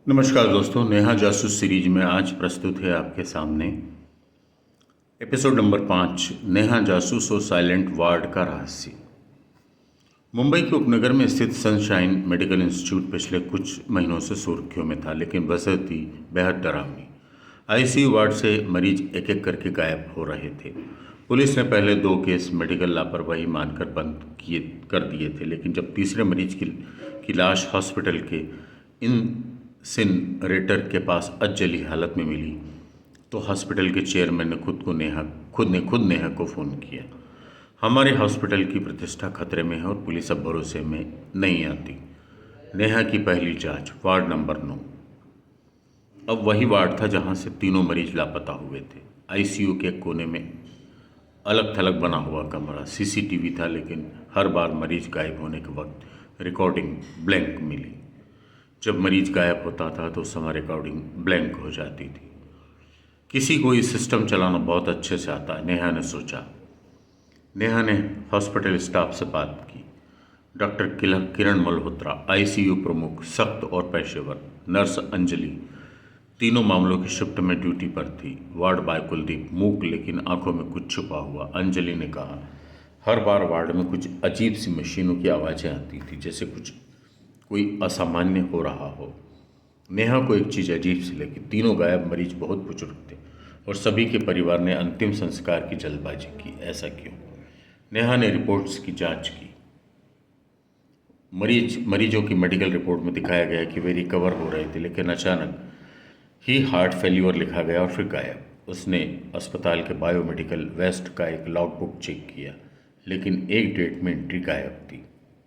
नमस्कार दोस्तों, नेहा जासूस सीरीज में आज प्रस्तुत है आपके सामने एपिसोड नंबर 5, नेहा जासूस और साइलेंट वार्ड का रहस्य। मुंबई के उपनगर में स्थित सनशाइन मेडिकल इंस्टीट्यूट पिछले कुछ महीनों से सुर्खियों में था, लेकिन वजह थी बेहद डरावनी। आईसीयू वार्ड से मरीज एक एक करके गायब हो रहे थे। पुलिस ने पहले 2 केस मेडिकल लापरवाही मानकर बंद किए कर दिए थे, लेकिन जब तीसरे मरीज की लाश हॉस्पिटल के इंसिनरेटर के पास अधजली हालत में मिली तो हॉस्पिटल के चेयरमैन ने खुद नेहा को फ़ोन किया। हमारे हॉस्पिटल की प्रतिष्ठा खतरे में है और पुलिस अब भरोसे में नहीं आती। नेहा की पहली जांच, वार्ड नंबर 9। अब वही वार्ड था जहां से तीनों मरीज लापता हुए थे। आईसीयू के कोने में अलग थलग बना हुआ कमरा, सीसीटीवी था, लेकिन हर बार मरीज गायब होने के वक्त रिकॉर्डिंग ब्लैंक मिली। जब मरीज गायब होता था तो उस समय रिकॉर्डिंग ब्लैंक हो जाती थी। किसी को ये सिस्टम चलाना बहुत अच्छे से आता है, नेहा ने सोचा। नेहा ने हॉस्पिटल स्टाफ से बात की। डॉक्टर किरण मल्होत्रा, आईसीयू प्रमुख, सख्त और पेशेवर। नर्स अंजलि, तीनों मामलों की शिफ्ट में ड्यूटी पर थी। वार्ड बॉय कुलदीप, मूक लेकिन आंखों में कुछ छुपा हुआ। अंजलि ने कहा, हर बार वार्ड में कुछ अजीब सी मशीनों की आवाज़ें आती थी, जैसे कुछ कोई असामान्य हो रहा हो। नेहा को एक चीज़ अजीब सी लगी, तीनों गायब मरीज बहुत बुजुर्ग थे और सभी के परिवार ने अंतिम संस्कार की जल्दबाजी की। ऐसा क्यों? नेहा ने रिपोर्ट्स की जांच की। मरीजों की मेडिकल रिपोर्ट में दिखाया गया कि वे रिकवर हो रहे थे, लेकिन अचानक ही हार्ट फेल्यूर लिखा गया और फिर गायब। उसने अस्पताल के बायोमेडिकल वेस्ट का एक लॉगबुक चेक किया, लेकिन एक डेट में एंट्री गायब थी।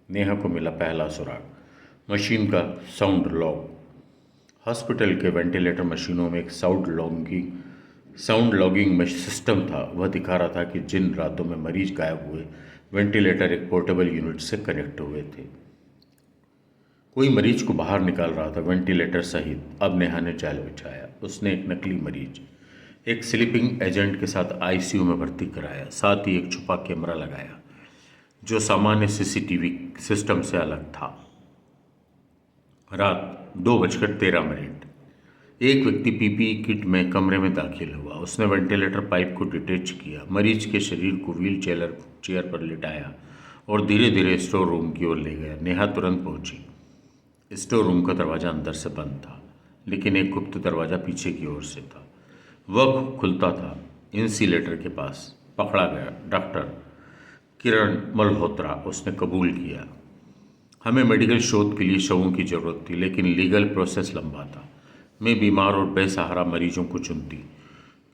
नेहा को मिला पहला सुराग, मशीन का साउंड लॉग। हॉस्पिटल के वेंटिलेटर मशीनों में एक साउंड लॉगिंग सिस्टम था। वह दिखा रहा था कि जिन रातों में मरीज गायब हुए, वेंटिलेटर एक पोर्टेबल यूनिट से कनेक्ट हुए थे। कोई मरीज को बाहर निकाल रहा था, वेंटिलेटर सहित। अब नेहा ने जाल बिछाया। उसने एक नकली मरीज, एक स्लीपिंग एजेंट के साथ आईसीयू में भर्ती कराया, साथ ही एक छुपा कैमरा लगाया जो सामान्य सीसीटीवी सिस्टम से अलग था। रात 2:13। एक व्यक्ति पीपीई किट में कमरे में दाखिल हुआ। उसने वेंटिलेटर पाइप को डिटैच किया, मरीज के शरीर को व्हील चेयर पर लिटाया और धीरे धीरे स्टोर रूम की ओर ले गया। नेहा तुरंत पहुंची। स्टोर रूम का दरवाज़ा अंदर से बंद था, लेकिन एक गुप्त दरवाज़ा पीछे की ओर से था। वह खुलता था। इंसीलेटर के पास पकड़ा गया। डॉक्टर किरण मल्होत्रा, उसने कबूल किया। हमें मेडिकल शोध के लिए शवों की ज़रूरत थी, लेकिन लीगल प्रोसेस लंबा था। मैं बीमार और बेसहारा मरीजों को चुनती,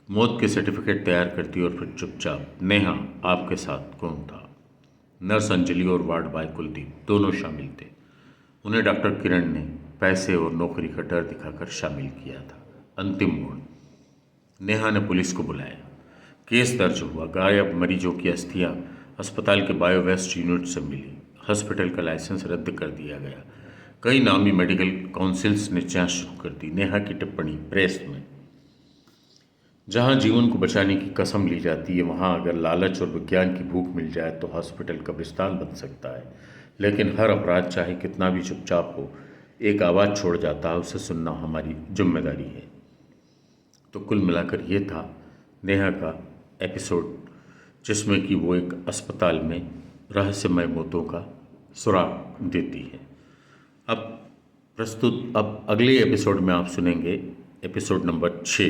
मौत के सर्टिफिकेट तैयार करती और फिर चुपचाप। नेहा, आपके साथ कौन था? नर्स अंजलि और वार्ड बॉय कुलदीप दोनों शामिल थे। उन्हें डॉक्टर किरण ने पैसे और नौकरी का डर दिखाकर शामिल किया था। अंतिम मोड़, नेहा ने पुलिस को बुलाया। केस दर्ज हुआ। गायब मरीजों की अस्थियां अस्पताल के बायोवेस्ट यूनिट से मिली। हॉस्पिटल का लाइसेंस रद्द कर दिया गया। कई नामी मेडिकल काउंसिल्स ने जांच शुरू कर दी। नेहा की टिप्पणी प्रेस में, जहां जीवन को बचाने की कसम ली जाती है, वहां अगर लालच और विज्ञान की भूख मिल जाए तो हॉस्पिटल कब्रिस्तान बन सकता है। लेकिन हर अपराध, चाहे कितना भी चुपचाप हो, एक आवाज़ छोड़ जाता है। उसे सुनना हमारी जिम्मेदारी है। तो कुल मिलाकर ये था नेहा का एपिसोड, जिसमें कि वो एक अस्पताल में रहस्यमय मौतों का सुराग देती है। अब अगले एपिसोड में आप सुनेंगे एपिसोड नंबर 6।